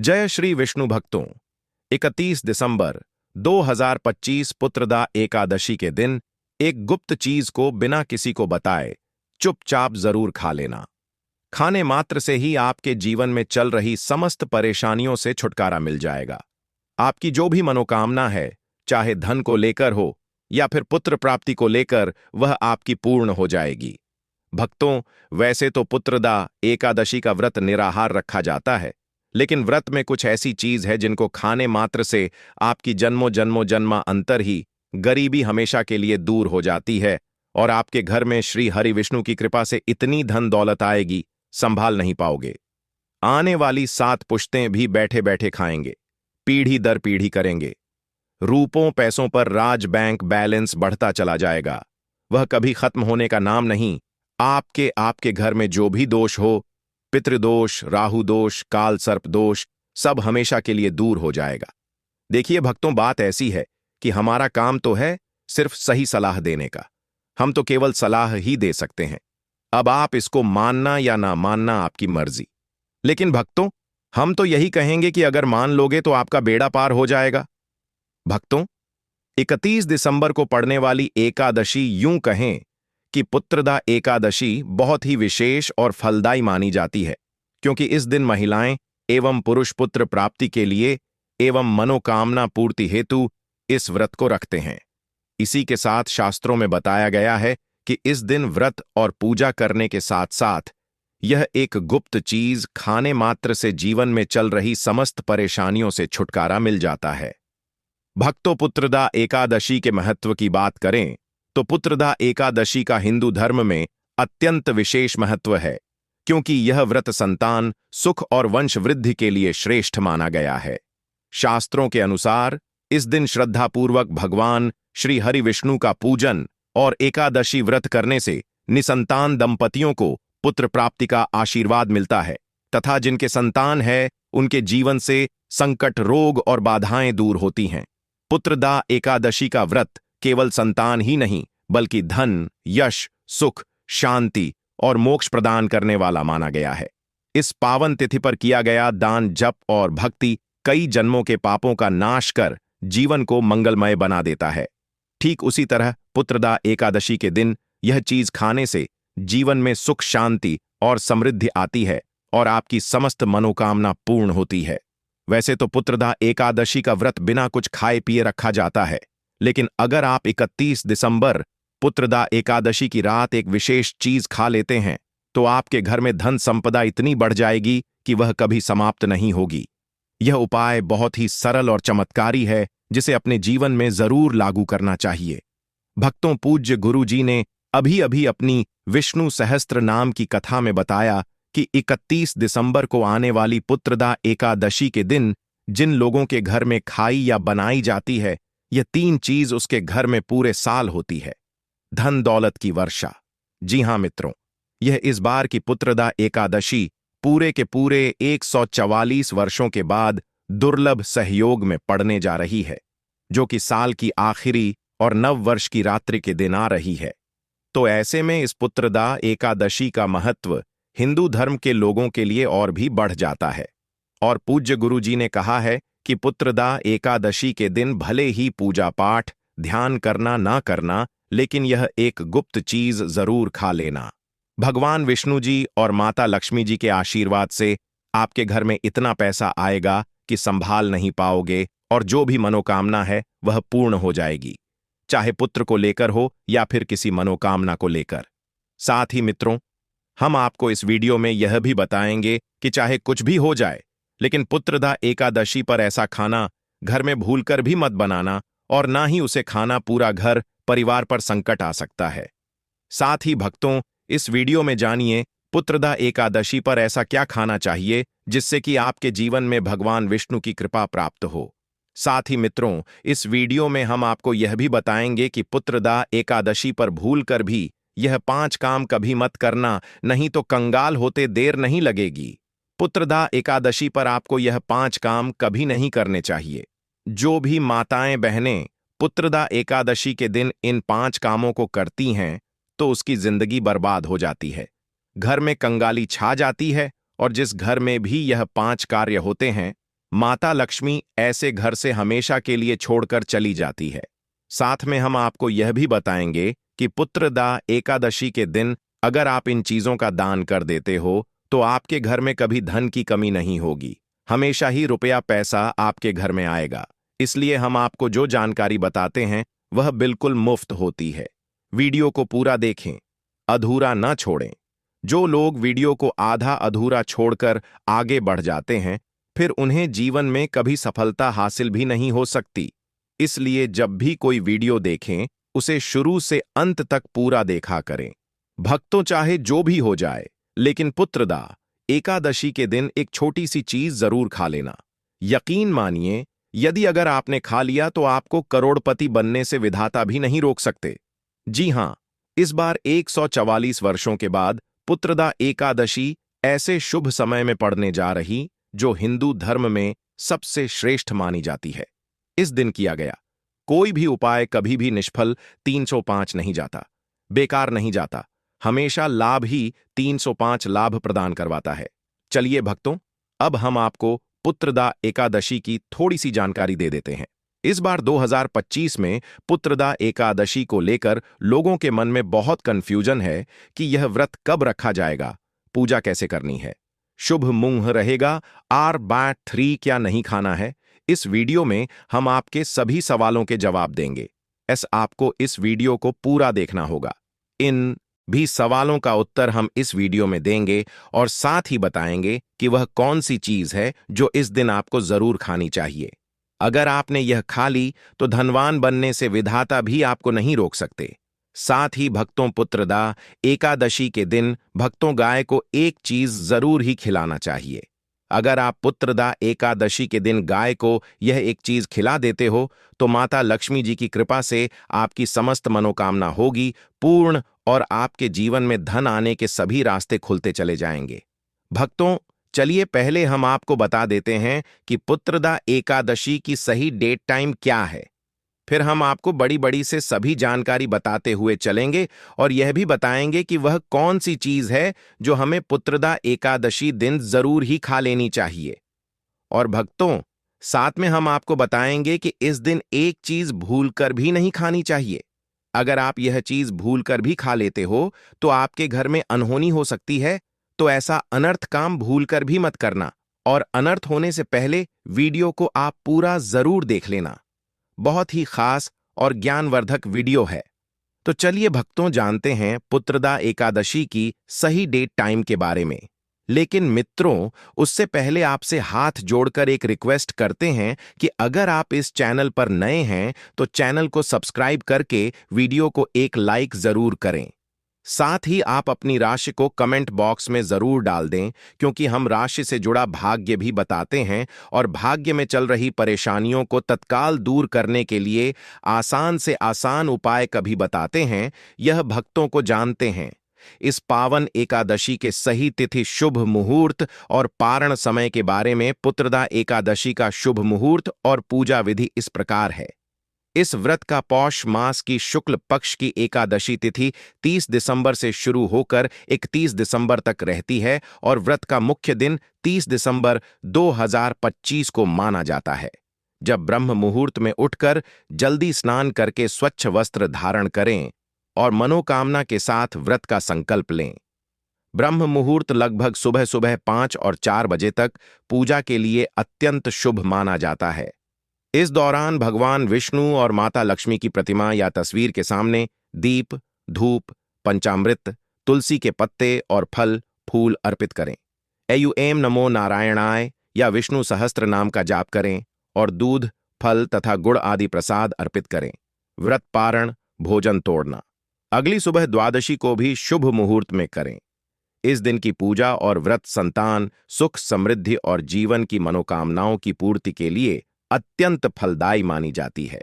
जय श्री विष्णु भक्तों। 31 दिसंबर 2025 पुत्रदा एकादशी के दिन एक गुप्त चीज को बिना किसी को बताए चुपचाप जरूर खा लेना। खाने मात्र से ही आपके जीवन में चल रही समस्त परेशानियों से छुटकारा मिल जाएगा। आपकी जो भी मनोकामना है, चाहे धन को लेकर हो या फिर पुत्र प्राप्ति को लेकर, वह आपकी पूर्ण हो जाएगी। भक्तों, वैसे तो पुत्रदा एकादशी का व्रत निराहार रखा जाता है, लेकिन व्रत में कुछ ऐसी चीज है जिनको खाने मात्र से आपकी जन्मों जन्मों जन्मा अंतर ही गरीबी हमेशा के लिए दूर हो जाती है और आपके घर में श्री हरि विष्णु की कृपा से इतनी धन दौलत आएगी, संभाल नहीं पाओगे। आने वाली 7 पुश्तें भी बैठे बैठे खाएंगे, पीढ़ी दर पीढ़ी करेंगे। रूपों पैसों पर राज बैंक बैलेंस बढ़ता चला जाएगा, वह कभी खत्म होने का नाम नहीं। आपके घर में जो भी दोष हो, पितृदोष, राहु दोष, काल सर्प दोष, सब हमेशा के लिए दूर हो जाएगा। देखिए भक्तों, बात ऐसी है कि हमारा काम तो है सिर्फ सही सलाह देने का। हम तो केवल सलाह ही दे सकते हैं। अब आप इसको मानना या ना मानना आपकी मर्जी। लेकिन भक्तों, हम तो यही कहेंगे कि अगर मान लोगे तो आपका बेड़ा पार हो जाएगा। भक्तों, 31 दिसंबर को पड़ने वाली एकादशी यूं कहें कि पुत्रदा एकादशी बहुत ही विशेष और फलदायी मानी जाती है, क्योंकि इस दिन महिलाएं एवं पुरुष पुत्र प्राप्ति के लिए एवं मनोकामना पूर्ति हेतु इस व्रत को रखते हैं। इसी के साथ शास्त्रों में बताया गया है कि इस दिन व्रत और पूजा करने के साथ साथ यह एक गुप्त चीज खाने मात्र से जीवन में चल रही समस्त परेशानियों से छुटकारा मिल जाता है। भक्तों, पुत्रदा एकादशी के महत्व की बात करें तो पुत्रदा एकादशी का हिंदू धर्म में अत्यंत विशेष महत्व है, क्योंकि यह व्रत संतान, सुख और वंश वृद्धि के लिए श्रेष्ठ माना गया है। शास्त्रों के अनुसार इस दिन श्रद्धापूर्वक भगवान श्री हरि विष्णु का पूजन और एकादशी व्रत करने से निसंतान दंपतियों को पुत्र प्राप्ति का आशीर्वाद मिलता है तथा जिनके संतान है उनके जीवन से संकट, रोग और बाधाएं दूर होती हैं। पुत्रदा एकादशी का व्रत केवल संतान ही नहीं बल्कि धन, यश, सुख, शांति और मोक्ष प्रदान करने वाला माना गया है। इस पावन तिथि पर किया गया दान, जप और भक्ति कई जन्मों के पापों का नाश कर जीवन को मंगलमय बना देता है। ठीक उसी तरह पुत्रदा एकादशी के दिन यह चीज खाने से जीवन में सुख, शांति और समृद्धि आती है और आपकी समस्त मनोकामना पूर्ण होती है। वैसे तो पुत्रदा एकादशी का व्रत बिना कुछ खाए पिए रखा जाता है, लेकिन अगर आप 31 दिसंबर पुत्रदा एकादशी की रात एक विशेष चीज खा लेते हैं तो आपके घर में धन संपदा इतनी बढ़ जाएगी कि वह कभी समाप्त नहीं होगी। यह उपाय बहुत ही सरल और चमत्कारी है, जिसे अपने जीवन में जरूर लागू करना चाहिए। भक्तों, पूज्य गुरु जी ने अभी अभी अपनी विष्णु सहस्त्र नाम की कथा में बताया कि 31 दिसंबर को आने वाली पुत्रदा एकादशी के दिन जिन लोगों के घर में खाई या बनाई जाती है, यह 3 चीज उसके घर में पूरे साल होती है। धन दौलत की वर्षा। जी हां मित्रों, यह इस बार की पुत्रदा एकादशी पूरे के पूरे 144 वर्षों के बाद दुर्लभ सहयोग में पड़ने जा रही है, जो कि साल की आखिरी और नव वर्ष की रात्रि के दिन आ रही है। तो ऐसे में इस पुत्रदा एकादशी का महत्व हिंदू धर्म के लोगों के लिए और भी बढ़ जाता है। और पूज्य गुरु जी ने कहा है कि पुत्रदा एकादशी के दिन भले ही पूजा पाठ, ध्यान करना ना करना, लेकिन यह एक गुप्त चीज जरूर खा लेना। भगवान विष्णु जी और माता लक्ष्मी जी के आशीर्वाद से आपके घर में इतना पैसा आएगा कि संभाल नहीं पाओगे और जो भी मनोकामना है वह पूर्ण हो जाएगी, चाहे पुत्र को लेकर हो या फिर किसी मनोकामना को लेकर। साथ ही मित्रों, हम आपको इस वीडियो में यह भी बताएंगे कि चाहे कुछ भी हो जाए, लेकिन पुत्रदा एकादशी पर ऐसा खाना घर में भूलकर भी मत बनाना और ना ही उसे खाना पूरा घर परिवार पर संकट आ सकता है। साथ ही भक्तों, इस वीडियो में जानिए पुत्रदा एकादशी पर ऐसा क्या खाना चाहिए जिससे कि आपके जीवन में भगवान विष्णु की कृपा प्राप्त हो। साथ ही मित्रों, इस वीडियो में हम आपको यह भी बताएंगे कि पुत्रदा एकादशी पर भूलकर भी यह 5 काम कभी मत करना, नहीं तो कंगाल होते देर नहीं लगेगी। पुत्रदा एकादशी पर आपको यह 5 काम कभी नहीं करने चाहिए। जो भी माताएं बहनें पुत्रदा एकादशी के दिन इन 5 कामों को करती हैं तो उसकी जिंदगी बर्बाद हो जाती है, घर में कंगाली छा जाती है और जिस घर में भी यह 5 कार्य होते हैं माता लक्ष्मी ऐसे घर से हमेशा के लिए छोड़कर चली जाती है। साथ में हम आपको यह भी बताएंगे कि पुत्रदा एकादशी के दिन अगर आप इन चीजों का दान कर देते हो तो आपके घर में कभी धन की कमी नहीं होगी, हमेशा ही रुपया पैसा आपके घर में आएगा। इसलिए हम आपको जो जानकारी बताते हैं वह बिल्कुल मुफ्त होती है। वीडियो को पूरा देखें, अधूरा न छोड़ें। जो लोग वीडियो को आधा अधूरा छोड़कर आगे बढ़ जाते हैं फिर उन्हें जीवन में कभी सफलता हासिल भी नहीं हो सकती। इसलिए जब भी कोई वीडियो देखें उसे शुरू से अंत तक पूरा देखा करें। भक्तों, चाहे जो भी हो जाए लेकिन पुत्रदा एकादशी के दिन एक छोटी सी चीज जरूर खा लेना। यकीन मानिए, यदि अगर आपने खा लिया तो आपको करोड़पति बनने से विधाता भी नहीं रोक सकते। जी हां, इस बार 144 वर्षों के बाद पुत्रदा एकादशी ऐसे शुभ समय में पड़ने जा रही जो हिंदू धर्म में सबसे श्रेष्ठ मानी जाती है। इस दिन किया गया कोई भी उपाय कभी भी निष्फल 305 नहीं जाता, बेकार नहीं जाता, हमेशा लाभ ही 305 लाभ प्रदान करवाता है। चलिए भक्तों, अब हम आपको पुत्रदा एकादशी की थोड़ी सी जानकारी दे देते हैं। इस बार 2025 में पुत्रदा एकादशी को लेकर लोगों के मन में बहुत कंफ्यूजन है कि यह व्रत कब रखा जाएगा, पूजा कैसे करनी है, शुभ मुहूर्त रहेगा, R/3 क्या नहीं खाना है। इस वीडियो में हम आपके सभी सवालों के जवाब देंगे। आपको इस वीडियो को पूरा देखना होगा। इन भी सवालों का उत्तर हम इस वीडियो में देंगे और साथ ही बताएंगे कि वह कौन सी चीज है जो इस दिन आपको जरूर खानी चाहिए। अगर आपने यह खा ली तो धनवान बनने से विधाता भी आपको नहीं रोक सकते। साथ ही भक्तों, पुत्रदा एकादशी के दिन भक्तों गाय को एक चीज जरूर ही खिलाना चाहिए। अगर आप पुत्रदा एकादशी के दिन गाय को यह एक चीज खिला देते हो तो माता लक्ष्मी जी की कृपा से आपकी समस्त मनोकामना होगी पूर्ण और आपके जीवन में धन आने के सभी रास्ते खुलते चले जाएंगे। भक्तों, चलिए पहले हम आपको बता देते हैं कि पुत्रदा एकादशी की सही डेट टाइम क्या है। फिर हम आपको बड़ी बड़ी से सभी जानकारी बताते हुए चलेंगे और यह भी बताएंगे कि वह कौन सी चीज है जो हमें पुत्रदा एकादशी दिन जरूर ही खा लेनी चाहिए। और भक्तों, साथ में हम आपको बताएंगे कि इस दिन एक चीज भूलकर भी नहीं खानी चाहिए। अगर आप यह चीज भूलकर भी खा लेते हो तो आपके घर में अनहोनी हो सकती है, तो ऐसा अनर्थ काम भूलकर भी मत करना और अनर्थ होने से पहले वीडियो को आप पूरा जरूर देख लेना। बहुत ही खास और ज्ञानवर्धक वीडियो है। तो चलिए भक्तों, जानते हैं पुत्रदा एकादशी की सही डेट टाइम के बारे में। लेकिन मित्रों, उससे पहले आपसे हाथ जोड़कर एक रिक्वेस्ट करते हैं कि अगर आप इस चैनल पर नए हैं तो चैनल को सब्सक्राइब करके वीडियो को एक लाइक जरूर करें। साथ ही आप अपनी राशि को कमेंट बॉक्स में जरूर डाल दें, क्योंकि हम राशि से जुड़ा भाग्य भी बताते हैं और भाग्य में चल रही परेशानियों को तत्काल दूर करने के लिए आसान से आसान उपाय कभी बताते हैं। यह भक्तों को जानते हैं। इस पावन एकादशी के सही तिथि, शुभ मुहूर्त और पारण समय के बारे में पुत्रदा एकादशी का शुभ मुहूर्त और पूजा विधि इस प्रकार है। इस व्रत का पौष मास की शुक्ल पक्ष की एकादशी तिथि 30 दिसंबर से शुरू होकर 31 दिसंबर तक रहती है और व्रत का मुख्य दिन 30 दिसंबर 2025 को माना जाता है, जब ब्रह्म मुहूर्त में उठकर जल्दी स्नान करके स्वच्छ वस्त्र धारण करें और मनोकामना के साथ व्रत का संकल्प लें। ब्रह्म मुहूर्त लगभग सुबह सुबह 5 और 4 बजे तक पूजा के लिए अत्यंत शुभ माना जाता है। इस दौरान भगवान विष्णु और माता लक्ष्मी की प्रतिमा या तस्वीर के सामने दीप, धूप, पंचामृत, तुलसी के पत्ते और फल फूल अर्पित करें। एम नमो नारायणाय या विष्णु सहस्त्र नाम का जाप करें और दूध, फल तथा गुड़ आदि प्रसाद अर्पित करें। व्रत पारण, भोजन तोड़ना अगली सुबह द्वादशी को भी शुभ मुहूर्त में करें। इस दिन की पूजा और व्रत संतान, सुख, समृद्धि और जीवन की मनोकामनाओं की पूर्ति के लिए अत्यंत फलदायी मानी जाती है।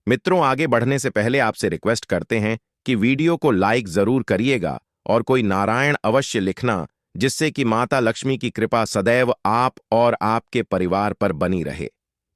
मित्रों, आगे बढ़ने से पहले आपसे रिक्वेस्ट करते हैं कि वीडियो को लाइक जरूर करिएगा और कोई नारायण अवश्य लिखना, जिससे कि माता लक्ष्मी की कृपा सदैव आप और आपके परिवार पर बनी रहे।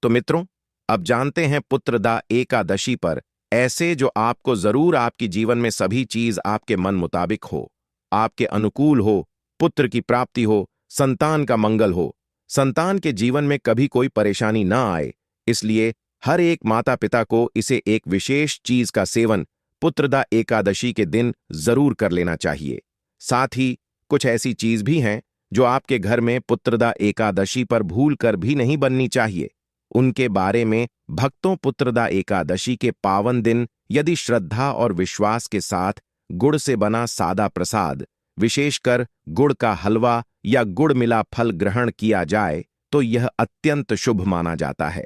तो मित्रों, अब जानते हैं पुत्रदा एकादशी पर ऐसे जो आपको जरूर आपकी जीवन में सभी चीज आपके मन मुताबिक हो, आपके अनुकूल हो, पुत्र की प्राप्ति हो, संतान का मंगल हो, संतान के जीवन में कभी कोई परेशानी न आए, इसलिए हर एक माता पिता को इसे एक विशेष चीज का सेवन पुत्रदा एकादशी के दिन जरूर कर लेना चाहिए। साथ ही कुछ ऐसी चीज भी हैं जो आपके घर में पुत्रदा एकादशी पर भूल कर भी नहीं बननी चाहिए। उनके बारे में भक्तों पुत्रदा एकादशी के पावन दिन यदि श्रद्धा और विश्वास के साथ गुड़ से बना सादा प्रसाद, विशेषकर गुड़ का हलवा या गुड़ मिला फल ग्रहण किया जाए तो यह अत्यंत शुभ माना जाता है।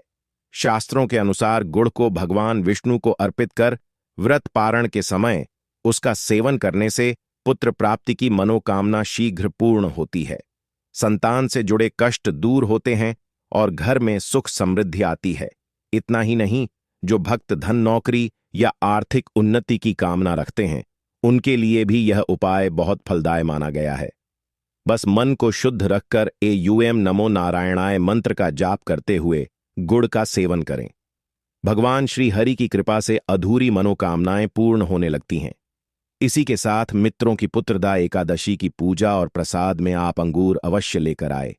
शास्त्रों के अनुसार गुड़ को भगवान विष्णु को अर्पित कर व्रत पारण के समय उसका सेवन करने से पुत्र प्राप्ति की मनोकामना शीघ्र पूर्ण होती है, संतान से जुड़े कष्ट दूर होते हैं और घर में सुख समृद्धि आती है। इतना ही नहीं, जो भक्त धन नौकरी या आर्थिक उन्नति की कामना रखते हैं उनके लिए भी यह उपाय बहुत फलदायी माना गया है। बस मन को शुद्ध रखकर एयूएम नमो नारायणाय मंत्र का जाप करते हुए गुड़ का सेवन करें। भगवान श्री हरि की कृपा से अधूरी मनोकामनाएं पूर्ण होने लगती हैं। इसी के साथ मित्रों की पुत्रदा एकादशी की पूजा और प्रसाद में आप अंगूर अवश्य लेकर आए,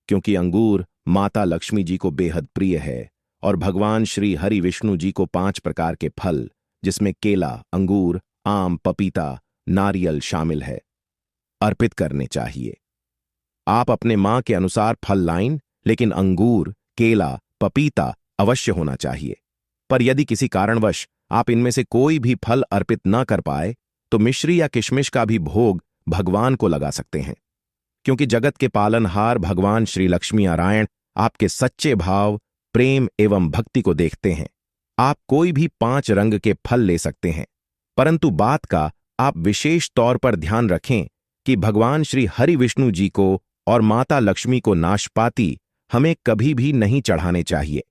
क्योंकि अंगूर माता लक्ष्मी जी को बेहद प्रिय है और भगवान श्री हरि विष्णु जी को 5 प्रकार के फल, जिसमें केला, अंगूर, आम, पपीता, नारियल शामिल है, अर्पित करने चाहिए। आप अपने मां के अनुसार फल लाइन, लेकिन अंगूर, केला, पपीता अवश्य होना चाहिए। पर यदि किसी कारणवश आप इनमें से कोई भी फल अर्पित न कर पाए तो मिश्री या किशमिश का भी भोग भगवान को लगा सकते हैं, क्योंकि जगत के पालनहार भगवान श्री लक्ष्मी नारायण आपके सच्चे भाव, प्रेम एवं भक्ति को देखते हैं। आप कोई भी 5 रंग के फल ले सकते हैं, परंतु बात का आप विशेष तौर पर ध्यान रखें कि भगवान श्री हरि विष्णु जी को और माता लक्ष्मी को नाशपाती हमें कभी भी नहीं चढ़ाने चाहिए।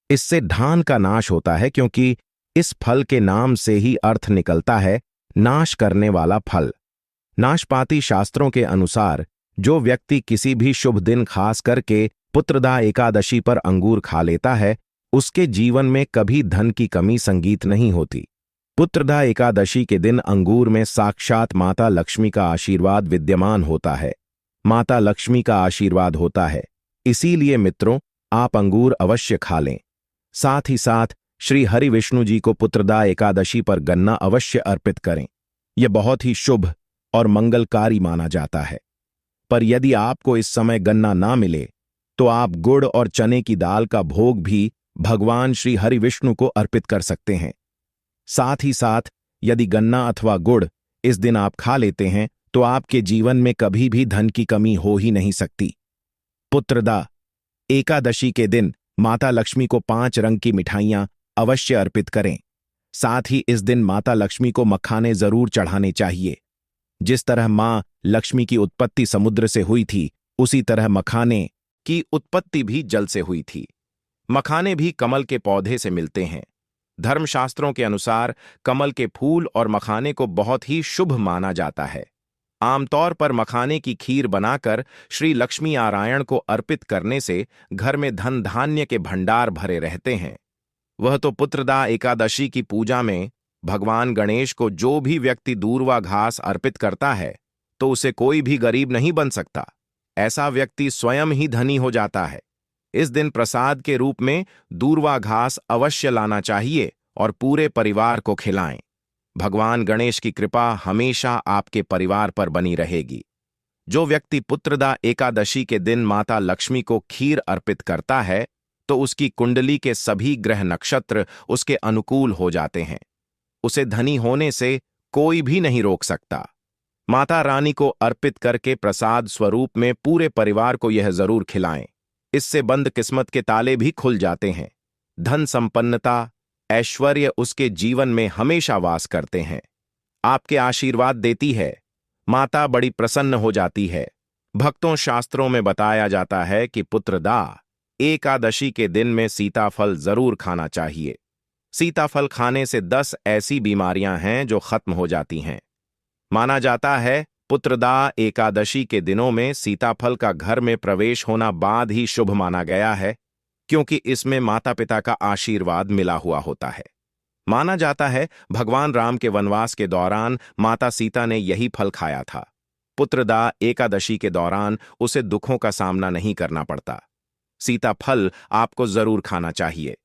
इससे धान का नाश होता है, क्योंकि इस फल के नाम से ही अर्थ निकलता है नाश करने वाला फल। नाशपाती शास्त्रों के अनुसार जो व्यक्ति किसी भी शुभ दिन खास करके पुत्रदा एकादशी पर अंगूर खा लेता है उसके जीवन में कभी धन की कमी संगीत नहीं होती। पुत्रदा एकादशी के दिन अंगूर में साक्षात माता लक्ष्मी का आशीर्वाद विद्यमान होता है, माता लक्ष्मी का आशीर्वाद होता है। इसीलिए मित्रों, आप अंगूर अवश्य खा लें। साथ ही साथ श्री हरि विष्णु जी को पुत्रदा एकादशी पर गन्ना अवश्य अर्पित करें। यह बहुत ही शुभ और मंगलकारी माना जाता है। पर यदि आपको इस समय गन्ना ना मिले तो आप गुड़ और चने की दाल का भोग भी भगवान श्री हरि विष्णु को अर्पित कर सकते हैं। साथ ही साथ यदि गन्ना अथवा गुड़ इस दिन आप खा लेते हैं तो आपके जीवन में कभी भी धन की कमी हो ही नहीं सकती। पुत्रदा एकादशी के दिन माता लक्ष्मी को 5 रंग की मिठाइयां अवश्य अर्पित करें। साथ ही इस दिन माता लक्ष्मी को मखाने जरूर चढ़ाने चाहिए। जिस तरह मां लक्ष्मी की उत्पत्ति समुद्र से हुई थी, उसी तरह मखाने की उत्पत्ति भी जल से हुई थी। मखाने भी कमल के पौधे से मिलते हैं। धर्मशास्त्रों के अनुसार कमल के फूल और मखाने को बहुत ही शुभ माना जाता है। आमतौर पर मखाने की खीर बनाकर श्री लक्ष्मी नारायण को अर्पित करने से घर में धन धान्य के भंडार भरे रहते हैं। वह तो पुत्रदा एकादशी की पूजा में भगवान गणेश को जो भी व्यक्ति दूर्वा घास अर्पित करता है तो उसे कोई भी गरीब नहीं बन सकता। ऐसा व्यक्ति स्वयं ही धनी हो जाता है। इस दिन प्रसाद के रूप में दूर्वा घास अवश्य लाना चाहिए और पूरे परिवार को खिलाएं। भगवान गणेश की कृपा हमेशा आपके परिवार पर बनी रहेगी। जो व्यक्ति पुत्रदा एकादशी के दिन माता लक्ष्मी को खीर अर्पित करता है तो उसकी कुंडली के सभी ग्रह नक्षत्र उसके अनुकूल हो जाते हैं। उसे धनी होने से कोई भी नहीं रोक सकता। माता रानी को अर्पित करके प्रसाद स्वरूप में पूरे परिवार को यह जरूर खिलाएं। इससे बंद किस्मत के ताले भी खुल जाते हैं। धन संपन्नता, ऐश्वर्य उसके जीवन में हमेशा वास करते हैं। आपके आशीर्वाद देती है। माता बड़ी प्रसन्न हो जाती है। भक्तों, शास्त्रों में बताया जाता है कि पुत्रदा एकादशी के दिन में सीताफल जरूर खाना चाहिए। सीताफल खाने से 10 ऐसी बीमारियां हैं जो खत्म हो जाती हैं। माना जाता है पुत्रदा एकादशी के दिनों में सीताफल का घर में प्रवेश होना बाद ही शुभ माना गया है, क्योंकि इसमें माता पिता का आशीर्वाद मिला हुआ होता है। माना जाता है भगवान राम के वनवास के दौरान माता सीता ने यही फल खाया था। पुत्रदा एकादशी के दौरान उसे दुखों का सामना नहीं करना पड़ता। सीताफल आपको जरूर खाना चाहिए।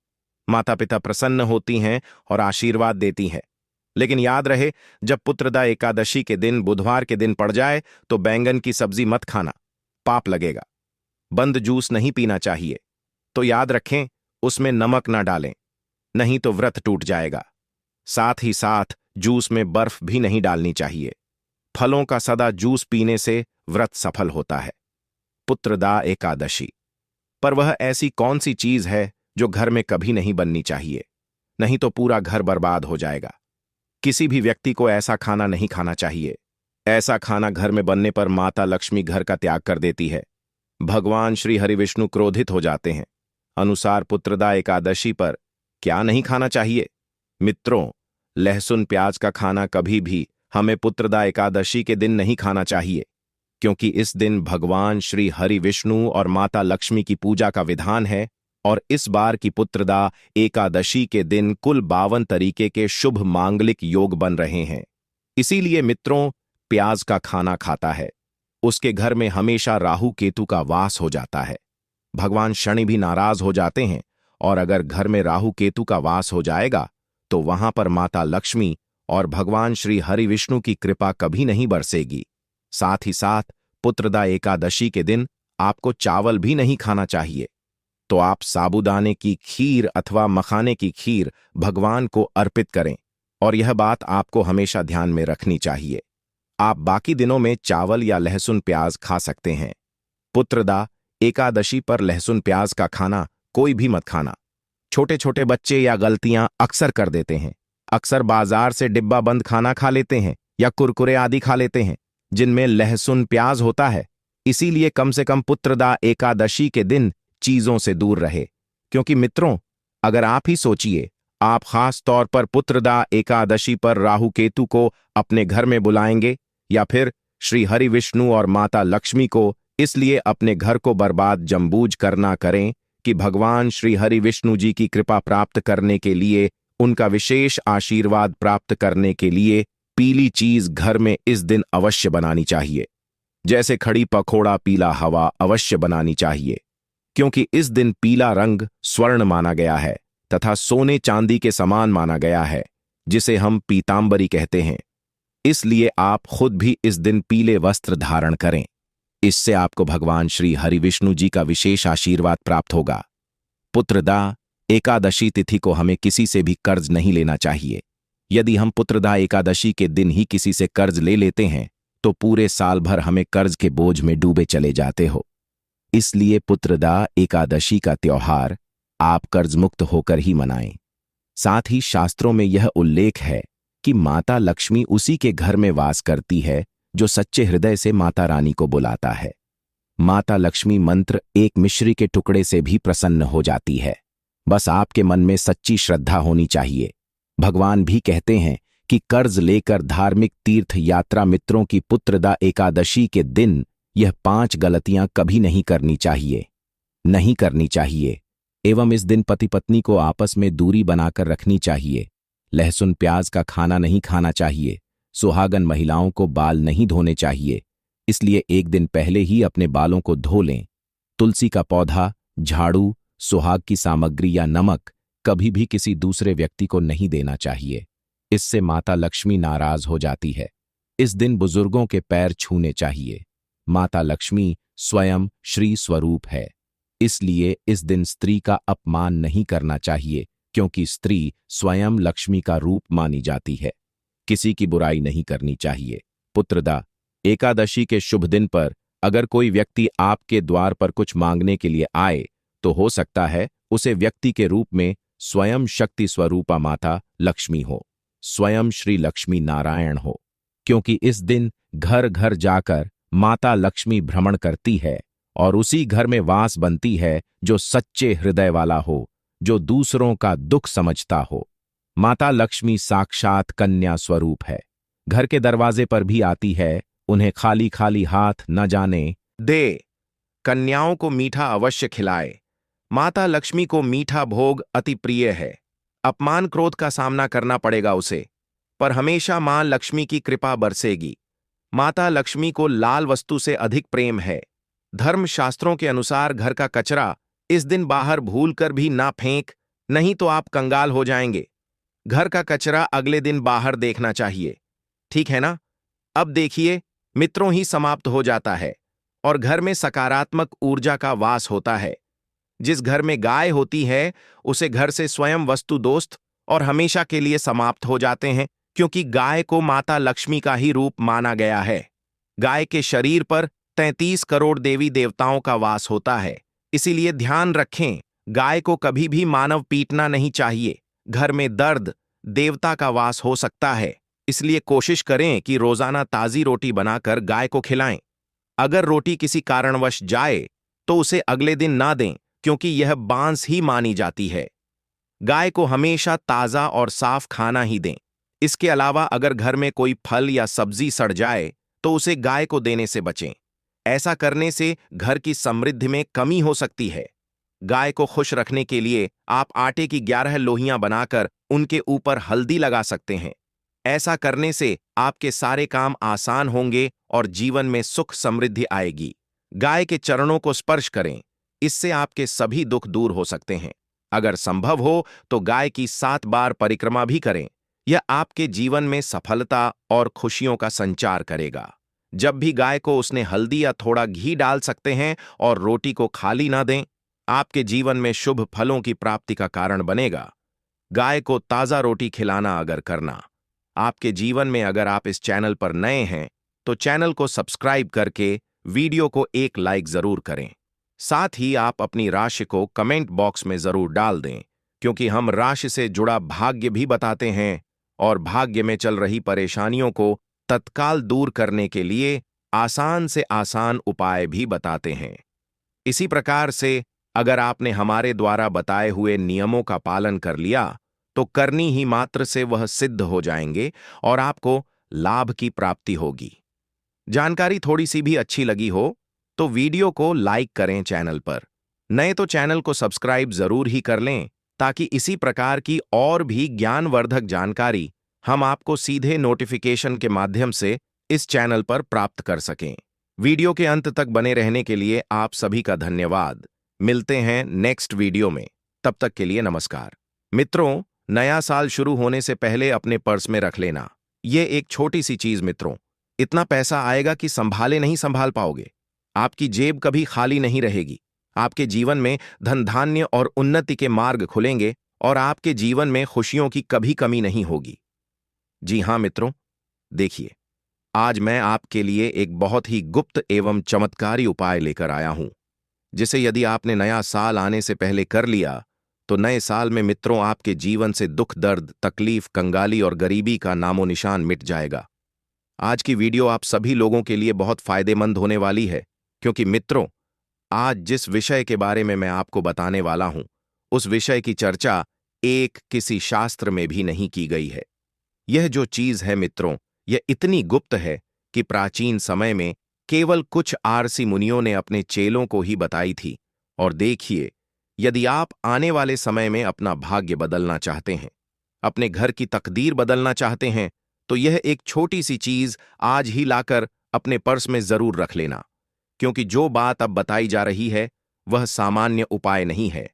माता पिता प्रसन्न होती हैं और आशीर्वाद देती हैं। लेकिन याद रहे, जब पुत्रदा एकादशी के दिन बुधवार के दिन पड़ जाए तो बैंगन की सब्जी मत खाना, पाप लगेगा। बंद जूस नहीं पीना चाहिए, तो याद रखें उसमें नमक ना डालें, नहीं तो व्रत टूट जाएगा। साथ ही साथ जूस में बर्फ भी नहीं डालनी चाहिए। फलों का सदा जूस पीने से व्रत सफल होता है। पुत्रदा एकादशी पर वह ऐसी कौन सी चीज है जो घर में कभी नहीं बननी चाहिए, नहीं तो पूरा घर बर्बाद हो जाएगा। किसी भी व्यक्ति को ऐसा खाना नहीं खाना चाहिए। ऐसा खाना घर में बनने पर माता लक्ष्मी घर का त्याग कर देती है। भगवान श्री हरि विष्णु क्रोधित हो जाते हैं। अनुसार पुत्रदा एकादशी पर क्या नहीं खाना चाहिए? मित्रों, लहसुन प्याज का खाना कभी भी हमें पुत्रदा एकादशी के दिन नहीं खाना चाहिए, क्योंकि इस दिन भगवान श्री हरि विष्णु और माता लक्ष्मी की पूजा का विधान है और इस बार की पुत्रदा एकादशी के दिन कुल 52 तरीके के शुभ मांगलिक योग बन रहे हैं। इसीलिए मित्रों, प्याज का खाना खाता है उसके घर में हमेशा राहु केतु का वास हो जाता है। भगवान शनि भी नाराज हो जाते हैं और अगर घर में राहु केतु का वास हो जाएगा तो वहां पर माता लक्ष्मी और भगवान श्री हरि विष्णु की कृपा कभी नहीं बरसेगी। साथ ही साथ पुत्रदा एकादशी के दिन आपको चावल भी नहीं खाना चाहिए। तो आप साबूदाने की खीर अथवा मखाने की खीर भगवान को अर्पित करें और यह बात आपको हमेशा ध्यान में रखनी चाहिए। आप बाकी दिनों में चावल या लहसुन प्याज खा सकते हैं। पुत्रदा एकादशी पर लहसुन प्याज का खाना कोई भी मत खाना। छोटे छोटे बच्चे या गलतियां अक्सर कर देते हैं। अक्सर बाजार से डिब्बा बंद खाना खा लेते हैं या कुरकुरे आदि खा लेते हैं जिनमें लहसुन प्याज होता है। इसीलिए कम से कम पुत्रदा एकादशी के दिन चीजों से दूर रहे। क्योंकि मित्रों, अगर आप ही सोचिए, आप खास तौर पर पुत्रदा एकादशी पर राहु केतु को अपने घर में बुलाएंगे या फिर श्री हरि विष्णु और माता लक्ष्मी को इसलिए अपने घर को बर्बाद जम्बूज करना करें कि भगवान श्री हरि विष्णु जी की कृपा प्राप्त करने के लिए, उनका विशेष आशीर्वाद प्राप्त करने के लिए पीली चीज घर में इस दिन अवश्य बनानी चाहिए। जैसे खड़ी पकोड़ा पीला हवा अवश्य बनानी चाहिए, क्योंकि इस दिन पीला रंग स्वर्ण माना गया है तथा सोने चांदी के समान माना गया है, जिसे हम पीतांबरी कहते हैं। इसलिए आप खुद भी इस दिन पीले वस्त्र धारण करें। इससे आपको भगवान श्री हरि विष्णु जी का विशेष आशीर्वाद प्राप्त होगा। पुत्रदा एकादशी तिथि को हमें किसी से भी कर्ज नहीं लेना चाहिए। यदि हम पुत्रदा एकादशी के दिन ही किसी से कर्ज ले लेते हैं तो पूरे साल भर हमें कर्ज के बोझ में डूबे चले जाते हो। इसलिए पुत्रदा एकादशी का त्योहार आप कर्ज मुक्त होकर ही मनाएं। साथ ही शास्त्रों में यह उल्लेख है कि माता लक्ष्मी उसी के घर में वास करती है जो सच्चे हृदय से माता रानी को बुलाता है। माता लक्ष्मी मंत्र एक मिश्री के टुकड़े से भी प्रसन्न हो जाती है। बस आपके मन में सच्ची श्रद्धा होनी चाहिए। भगवान भी कहते हैं कि कर्ज लेकर धार्मिक तीर्थ यात्रा मित्रों की पुत्रदा एकादशी के दिन यह 5 गलतियां कभी नहीं करनी चाहिए एवं इस दिन पति पत्नी को आपस में दूरी बनाकर रखनी चाहिए। लहसुन प्याज का खाना नहीं खाना चाहिए। सुहागन महिलाओं को बाल नहीं धोने चाहिए, इसलिए एक दिन पहले ही अपने बालों को धो लें। तुलसी का पौधा, झाड़ू, सुहाग की सामग्री या नमक कभी भी किसी दूसरे व्यक्ति को नहीं देना चाहिए। इससे माता लक्ष्मी नाराज हो जाती है। इस दिन बुजुर्गों के पैर छूने चाहिए। माता लक्ष्मी स्वयं श्री स्वरूप है, इसलिए इस दिन स्त्री का अपमान नहीं करना चाहिए, क्योंकि स्त्री स्वयं लक्ष्मी का रूप मानी जाती है। किसी की बुराई नहीं करनी चाहिए। पुत्रदा एकादशी के शुभ दिन पर अगर कोई व्यक्ति आपके द्वार पर कुछ मांगने के लिए आए तो हो सकता है उसे व्यक्ति के रूप में स्वयं शक्ति स्वरूपा माता लक्ष्मी हो, स्वयं श्री लक्ष्मी नारायण हो, क्योंकि इस दिन घर घर जाकर माता लक्ष्मी भ्रमण करती है और उसी घर में वास बनती है जो सच्चे हृदय वाला हो, जो दूसरों का दुख समझता हो। माता लक्ष्मी साक्षात कन्या स्वरूप है। घर के दरवाजे पर भी आती है, उन्हें खाली खाली हाथ न जाने दे। कन्याओं को मीठा अवश्य खिलाए। माता लक्ष्मी को मीठा भोग अति प्रिय है। अपमान क्रोध का सामना करना पड़ेगा उसे, पर हमेशा मां लक्ष्मी की कृपा बरसेगी। माता लक्ष्मी को लाल वस्तु से अधिक प्रेम है। धर्मशास्त्रों के अनुसार घर का कचरा इस दिन बाहर भूलकर भी ना फेंक, नहीं तो आप कंगाल हो जाएंगे। घर का कचरा अगले दिन बाहर देखना चाहिए, ठीक है ना? अब देखिए, मित्रों ही समाप्त हो जाता है और घर में सकारात्मक ऊर्जा का वास होता है। जिस घर में गाय होती है, उसे घर से स्वयं वस्तु दोस्त और हमेशा के लिए समाप्त हो जाते हैं, क्योंकि गाय को माता लक्ष्मी का ही रूप माना गया है। गाय के शरीर पर 33 करोड़ देवी देवताओं का वास होता है, इसीलिए ध्यान रखें, गाय को कभी भी मानव पीटना नहीं चाहिए। घर में दर्द, देवता का वास हो सकता है, इसलिए कोशिश करें कि रोजाना ताजी रोटी बनाकर गाय को खिलाएं। अगर रोटी किसी कारणवश जाए तो उसे अगले दिन ना दें, क्योंकि यह बांस ही मानी जाती है। गाय को हमेशा ताजा और साफ खाना ही दें। इसके अलावा अगर घर में कोई फल या सब्जी सड़ जाए तो उसे गाय को देने से बचें। ऐसा करने से घर की समृद्धि में कमी हो सकती है। गाय को खुश रखने के लिए आप आटे की 11 लोहियां बनाकर उनके ऊपर हल्दी लगा सकते हैं। ऐसा करने से आपके सारे काम आसान होंगे और जीवन में सुख समृद्धि आएगी। गाय के चरणों को स्पर्श करें, इससे आपके सभी दुख दूर हो सकते हैं। अगर संभव हो तो गाय की 7 बार परिक्रमा भी करें। यह आपके जीवन में सफलता और खुशियों का संचार करेगा। जब भी गाय को उसने हल्दी या थोड़ा घी डाल सकते हैं और रोटी को खाली ना दें, आपके जीवन में शुभ फलों की प्राप्ति का कारण बनेगा। गाय को ताजा रोटी खिलाना अगर करना आपके जीवन में, अगर आप इस चैनल पर नए हैं तो चैनल को सब्सक्राइब करके वीडियो को एक लाइक जरूर करें। साथ ही आप अपनी राशि को कमेंट बॉक्स में जरूर डाल दें, क्योंकि हम राशि से जुड़ा भाग्य भी बताते हैं और भाग्य में चल रही परेशानियों को तत्काल दूर करने के लिए आसान से आसान उपाय भी बताते हैं। इसी प्रकार से अगर आपने हमारे द्वारा बताए हुए नियमों का पालन कर लिया तो करनी ही मात्र से वह सिद्ध हो जाएंगे और आपको लाभ की प्राप्ति होगी। जानकारी थोड़ी सी भी अच्छी लगी हो तो वीडियो को लाइक करें। चैनल पर नए तो चैनल को सब्सक्राइब जरूर ही कर लें, ताकि इसी प्रकार की और भी ज्ञानवर्धक जानकारी हम आपको सीधे नोटिफिकेशन के माध्यम से इस चैनल पर प्राप्त कर सकें। वीडियो के अंत तक बने रहने के लिए आप सभी का धन्यवाद। मिलते हैं नेक्स्ट वीडियो में, तब तक के लिए नमस्कार। मित्रों, नया साल शुरू होने से पहले अपने पर्स में रख लेना ये एक छोटी सी चीज मित्रों, इतना पैसा आएगा कि संभाले नहीं संभाल पाओगे। आपकी जेब कभी खाली नहीं रहेगी। आपके जीवन में धन धान्य और उन्नति के मार्ग खुलेंगे और आपके जीवन में खुशियों की कभी कमी नहीं होगी। जी हां मित्रों, देखिए, आज मैं आपके लिए एक बहुत ही गुप्त एवं चमत्कारी उपाय लेकर आया हूं, जिसे यदि आपने नया साल आने से पहले कर लिया तो नए साल में मित्रों आपके जीवन से दुख, दर्द, तकलीफ, कंगाली और गरीबी का नामो निशान मिट जाएगा। आज की वीडियो आप सभी लोगों के लिए बहुत फायदेमंद होने वाली है, क्योंकि मित्रों, आज जिस विषय के बारे में मैं आपको बताने वाला हूं, उस विषय की चर्चा एक किसी शास्त्र में भी नहीं की गई है। यह जो चीज है मित्रों, यह इतनी गुप्त है कि प्राचीन समय में केवल कुछ आरसी मुनियों ने अपने चेलों को ही बताई थी। और देखिए, यदि आप आने वाले समय में अपना भाग्य बदलना चाहते हैं, अपने घर की तकदीर बदलना चाहते हैं, तो यह एक छोटी सी चीज आज ही लाकर अपने पर्स में जरूर रख लेना, क्योंकि जो बात अब बताई जा रही है वह सामान्य उपाय नहीं है।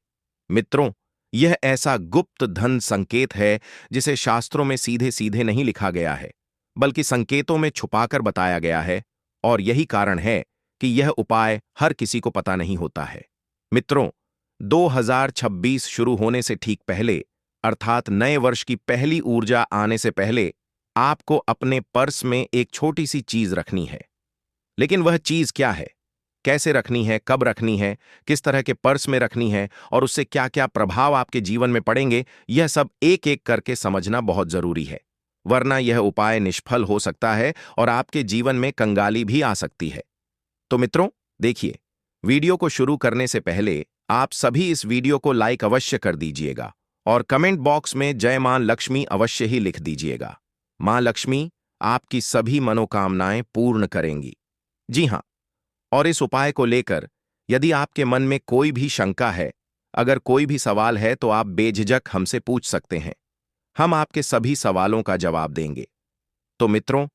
मित्रों, यह ऐसा गुप्त धन संकेत है जिसे शास्त्रों में सीधे सीधे नहीं लिखा गया है, बल्कि संकेतों में छुपाकर बताया गया है, और यही कारण है कि यह उपाय हर किसी को पता नहीं होता है। मित्रों, 2026 शुरू होने से ठीक पहले, अर्थात नए वर्ष की पहली ऊर्जा आने से पहले, आपको अपने पर्स में एक छोटी सी चीज रखनी है। लेकिन वह चीज क्या है, कैसे रखनी है, कब रखनी है, किस तरह के पर्स में रखनी है और उससे क्या क्या प्रभाव आपके जीवन में पड़ेंगे, यह सब एक एक करके समझना बहुत जरूरी है। वरना यह उपाय निष्फल हो सकता है और आपके जीवन में कंगाली भी आ सकती है। तो मित्रों, देखिए, वीडियो को शुरू करने से पहले आप सभी इस वीडियो को लाइक अवश्य कर दीजिएगा और कमेंट बॉक्स में जय मां लक्ष्मी अवश्य ही लिख दीजिएगा। मां लक्ष्मी आपकी सभी मनोकामनाएं पूर्ण करेंगी। जी हां, और इस उपाय को लेकर यदि आपके मन में कोई भी शंका है, अगर कोई भी सवाल है, तो आप बेझिझक हमसे पूछ सकते हैं। हम आपके सभी सवालों का जवाब देंगे। तो मित्रों,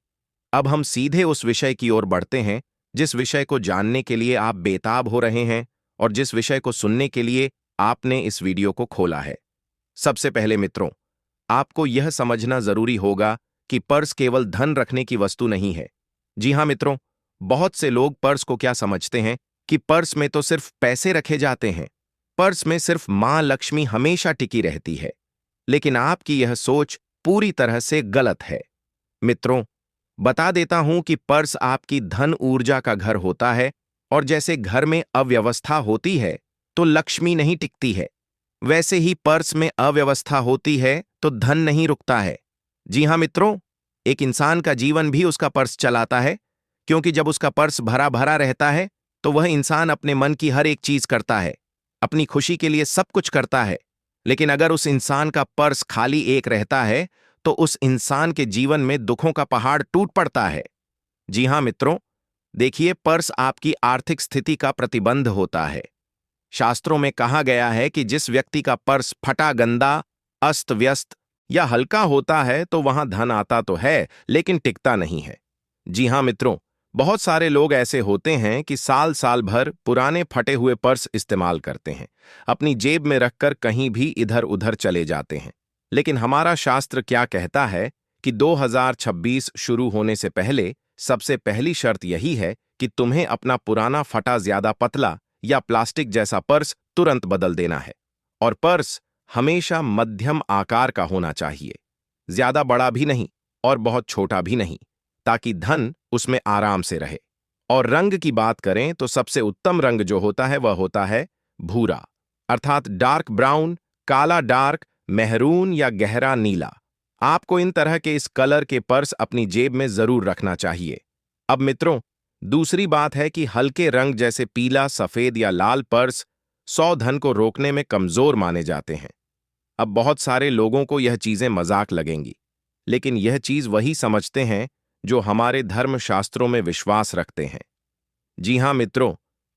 अब हम सीधे उस विषय की ओर बढ़ते हैं जिस विषय को जानने के लिए आप बेताब हो रहे हैं और जिस विषय को सुनने के लिए आपने इस वीडियो को खोला है। सबसे पहले मित्रों, आपको यह समझना जरूरी होगा कि पर्स केवल धन रखने की वस्तु नहीं है। जी हां मित्रों, बहुत से लोग पर्स को क्या समझते हैं कि पर्स में तो सिर्फ पैसे रखे जाते हैं, पर्स में सिर्फ मां लक्ष्मी हमेशा टिकी रहती है। लेकिन आपकी यह सोच पूरी तरह से गलत है। मित्रों, बता देता हूं कि पर्स आपकी धन ऊर्जा का घर होता है, और जैसे घर में अव्यवस्था होती है तो लक्ष्मी नहीं टिकती है, वैसे ही पर्स में अव्यवस्था होती है तो धन नहीं रुकता है। जी हां मित्रों, एक इंसान का जीवन भी उसका पर्स चलाता है, क्योंकि जब उसका पर्स भरा भरा रहता है तो वह इंसान अपने मन की हर एक चीज करता है, अपनी खुशी के लिए सब कुछ करता है। लेकिन अगर उस इंसान का पर्स खाली एक रहता है तो उस इंसान के जीवन में दुखों का पहाड़ टूट पड़ता है। जी हां मित्रों, देखिए, पर्स आपकी आर्थिक स्थिति का प्रतिबंध होता है। शास्त्रों में कहा गया है कि जिस व्यक्ति का पर्स फटा, गंदा, अस्त व्यस्त या हल्का होता है तो वहां धन आता तो है लेकिन टिकता नहीं है। जी हां मित्रों, बहुत सारे लोग ऐसे होते हैं कि साल साल भर पुराने फटे हुए पर्स इस्तेमाल करते हैं, अपनी जेब में रखकर कहीं भी इधर उधर चले जाते हैं। लेकिन हमारा शास्त्र क्या कहता है कि 2026 शुरू होने से पहले सबसे पहली शर्त यही है कि तुम्हें अपना पुराना फटा, ज्यादा पतला या प्लास्टिक जैसा पर्स तुरंत बदल देना है। और पर्स हमेशा मध्यम आकार का होना चाहिए, ज्यादा बड़ा भी नहीं और बहुत छोटा भी नहीं, ताकि धन उसमें आराम से रहे। और रंग की बात करें तो सबसे उत्तम रंग जो होता है वह होता है भूरा, अर्थात डार्क ब्राउन, काला डार्क, मेहरून या गहरा नीला। आपको इन तरह के इस कलर के पर्स अपनी जेब में जरूर रखना चाहिए। अब मित्रों, दूसरी बात है कि हल्के रंग जैसे पीला, सफेद या लाल पर्स सौ धन को रोकने में कमजोर माने जाते हैं। अब बहुत सारे लोगों को यह चीजें मजाक लगेंगी, लेकिन यह चीज वही समझते हैं जो हमारे धर्म शास्त्रों में विश्वास रखते हैं। जी हां मित्रों,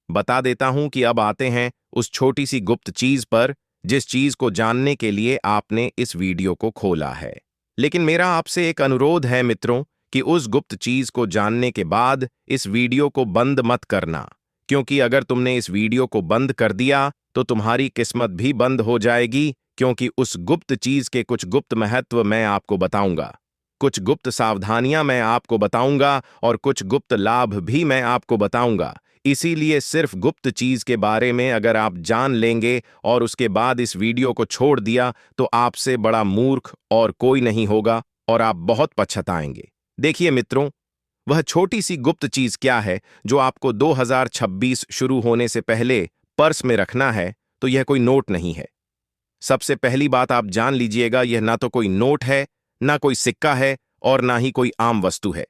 बता देता हूं कि अब आते हैं उस छोटी सी गुप्त चीज पर जिस चीज को जानने के लिए आपने इस वीडियो को खोला है। लेकिन मेरा आपसे एक अनुरोध है मित्रों कि उस गुप्त चीज को जानने के बाद इस वीडियो को बंद मत करना, क्योंकि अगर तुमने इस वीडियो को बंद कर दिया तो तुम्हारी किस्मत भी बंद हो जाएगी, क्योंकि उस गुप्त चीज के कुछ गुप्त महत्व मैं आपको बताऊंगा, कुछ गुप्त सावधानियां मैं आपको बताऊंगा और कुछ गुप्त लाभ भी मैं आपको बताऊंगा। इसीलिए सिर्फ गुप्त चीज के बारे में अगर आप जान लेंगे और उसके बाद इस वीडियो को छोड़ दिया तो आपसे बड़ा मूर्ख और कोई नहीं होगा और आप बहुत पछताएंगे। देखिए मित्रों, वह छोटी सी गुप्त चीज क्या है जो आपको 2026 शुरू होने से पहले पर्स में रखना है। तो यह कोई नोट नहीं है। सबसे पहली बात आप जान लीजिएगा, यह ना तो कोई नोट है, ना कोई सिक्का है और ना ही कोई आम वस्तु है।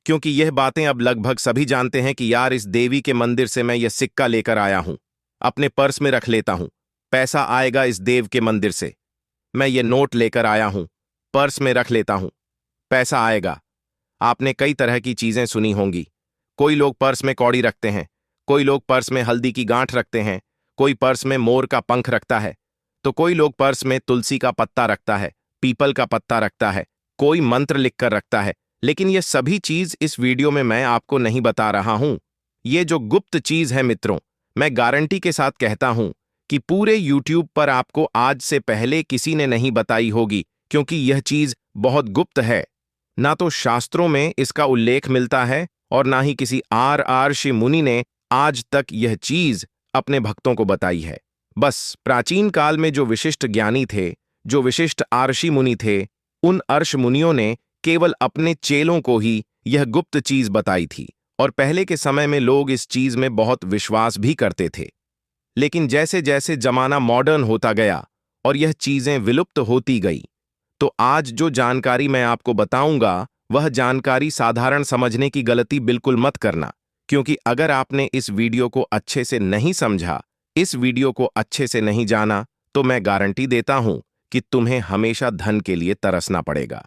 क्योंकि यह बातें अब लगभग सभी जानते हैं कि यार, इस देवी के मंदिर से मैं यह सिक्का लेकर आया हूं, अपने पर्स में रख लेता हूं, पैसा आएगा इस देव के मंदिर से। मैं ये नोट लेकर आया हूं, पर्स में रख लेता हूं, पैसा आएगा। आपने कई तरह की चीजें सुनी होंगी। कोई लोग पर्स में कौड़ी रखते हैं, कोई लोग पर्स में हल्दी की गांठ रखते हैं, कोई पर्स में मोर का पंख रखता है, तो कोई लोग पर्स में तुलसी का पत्ता रखता है, पीपल का पत्ता रखता है, कोई मंत्र लिखकर रखता है। लेकिन ये सभी चीज इस वीडियो में मैं आपको नहीं बता रहा हूं। ये जो गुप्त चीज है मित्रों, मैं गारंटी के साथ कहता हूं कि पूरे YouTube पर आपको आज से पहले किसी ने नहीं बताई होगी, क्योंकि यह चीज बहुत गुप्त है। ना तो शास्त्रों में इसका उल्लेख मिलता है और ना ही किसी ऋषि मुनि ने आज तक यह चीज अपने भक्तों को बताई है। बस प्राचीन काल में जो विशिष्ट ज्ञानी थे, जो विशिष्ट ऋषि मुनि थे, उन ऋषि मुनियों ने केवल अपने चेलों को ही यह गुप्त चीज बताई थी। और पहले के समय में लोग इस चीज में बहुत विश्वास भी करते थे। लेकिन जैसे जैसे जमाना मॉडर्न होता गया और यह चीजें विलुप्त होती गई, तो आज जो जानकारी मैं आपको बताऊंगा वह जानकारी साधारण समझने की गलती बिल्कुल मत करना, क्योंकि अगर आपने इस वीडियो को अच्छे से नहीं समझा, इस वीडियो को अच्छे से नहीं जाना, तो मैं गारंटी देता हूं कि तुम्हें हमेशा धन के लिए तरसना पड़ेगा।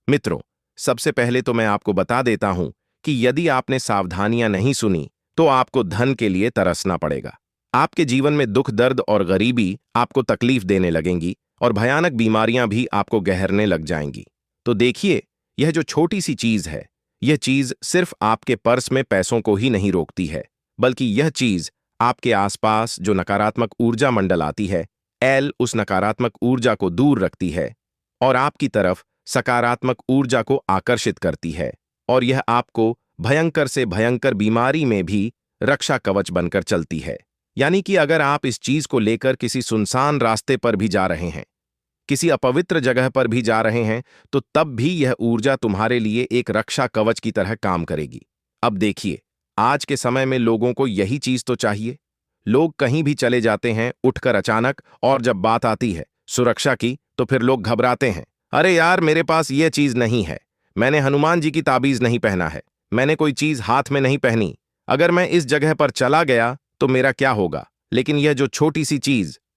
मित्रों, सबसे पहले तो मैं आपको बता देता हूं कि यदि आपने सावधानियां नहीं सुनी तो आपको धन के लिए तरसना पड़ेगा। आपके जीवन में दुख, दर्द और गरीबी आपको तकलीफ देने लगेंगी और भयानक बीमारियां भी आपको गहरने लग जाएंगी। तो देखिए, यह जो छोटी सी चीज है, यह चीज सिर्फ आपके पर्स में पैसों को ही नहीं रोकती है, बल्कि यह चीज आपके आसपास जो नकारात्मक ऊर्जा मंडल आती है, उस नकारात्मक ऊर्जा को दूर रखती है और आपकी तरफ सकारात्मक ऊर्जा को आकर्षित करती है। और यह आपको भयंकर से भयंकर बीमारी में भी रक्षा कवच बनकर चलती है। यानी कि अगर आप इस चीज को लेकर किसी सुनसान रास्ते पर भी जा रहे हैं, किसी अपवित्र जगह पर भी जा रहे हैं, तो तब भी यह ऊर्जा तुम्हारे लिए एक रक्षा कवच की तरह काम करेगी। अब देखिए, आज के समय में लोगों को यही चीज तो चाहिए। लोग कहीं भी चले जाते हैं उठकर अचानक, और जब बात आती है सुरक्षा की तो फिर लोग घबराते हैं। अरे यार, मेरे पास यह चीज नहीं है, मैंने हनुमान जी की ताबीज नहीं पहना है, मैंने कोई चीज हाथ में नहीं पहनी, अगर मैं इस जगह पर चला गया तो मेरा क्या होगा। लेकिन यह जो छोटी सी चीज